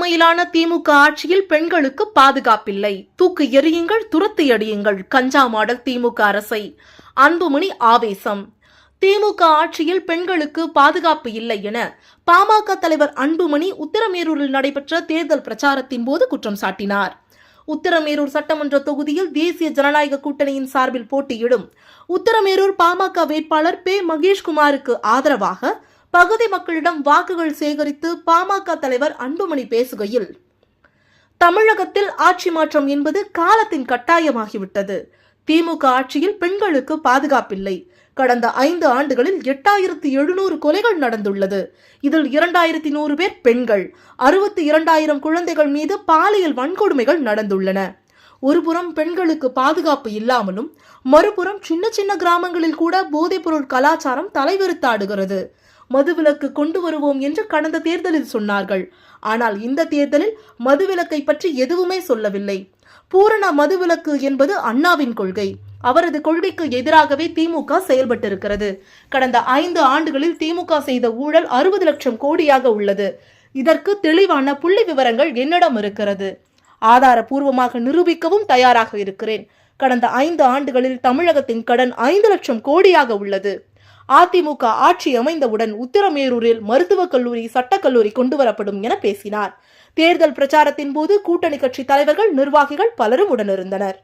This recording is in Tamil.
தலைமையிலான திமுக ஆட்சியில் பெண்களுக்கு பாதுகாப்பில்லை, தூக்கு எறியுங்கள், துரத்தி அடியுங்கள், கஞ்சா மாடல் திமுக அரசை. அன்புமணி ஆவேசம். திமுக ஆட்சியில் பெண்களுக்கு பாதுகாப்பு இல்லை என பாமக தலைவர் அன்புமணி உத்திரமேரூரில் நடைபெற்ற தேர்தல் பிரச்சாரத்தின் போது குற்றம் சாட்டினார். உத்திரமேரூர் சட்டமன்ற தொகுதியில் தேசிய ஜனநாயக கூட்டணியின் சார்பில் போட்டியிடும் உத்திரமேரூர் பாமக வேட்பாளர் பே. மகேஷ்குமாருக்கு ஆதரவாக பகுதி மக்களிடம் வாக்குகள் சேகரித்து பாமக தலைவர் அன்புமணி பேசுகையில், தமிழகத்தில் ஆட்சி மாற்றம் என்பது காலத்தின் கட்டாயமாகிவிட்டது. திமுக ஆட்சியில் பெண்களுக்கு பாதுகாப்பில்லை. கடந்த 5 ஆண்டுகளில் 8700 கொலைகள் நடந்துள்ளது. இதில் 2100 பேர் பெண்கள், 62,000 குழந்தைகள் மீது பாலியல் வன்கொடுமைகள் நடந்துள்ளன. ஒருபுறம் பெண்களுக்கு பாதுகாப்பு இல்லாமலும் மறுபுறம் சின்ன சின்ன கிராமங்களில் கூட போதைப்பொருள் கலாச்சாரம் தலைவிரித்தாடுகிறது. மதுவிலக்கு கொண்டு வருவோம் என்று கடந்த தேர்தலில் சொன்னார்கள். ஆனால் இந்த தேர்தலில் மதுவிலக்கை பற்றி எதுவுமே சொல்லவில்லை. பூரண மதுவிலக்கு என்பது அண்ணாவின் கொள்கை. அவரது கொள்கைக்கு எதிராகவே திமுக செயல்பட்டிருக்கிறது. கடந்த 5 ஆண்டுகளில் திமுக செய்த ஊழல் 60 லட்சம் கோடியாக உள்ளது. இதற்கு தெளிவான புள்ளி விவரங்கள் என்னிடம் இருக்கிறது. ஆதாரபூர்வமாக நிரூபிக்கவும் தயாராக இருக்கிறேன். கடந்த 5 ஆண்டுகளில் தமிழகத்தின் கடன் 5 லட்சம் கோடியாக உள்ளது. அதிமுக ஆட்சி அமைந்தவுடன் உத்திரமேரூரில் மருத்துவக் கல்லூரி, சட்டக்கல்லூரி கொண்டுவரப்படும் என பேசினார். தேர்தல் பிரச்சாரத்தின் போது கூட்டணி கட்சி தலைவர்கள், நிர்வாகிகள் பலரும் உடனிருந்தனர்.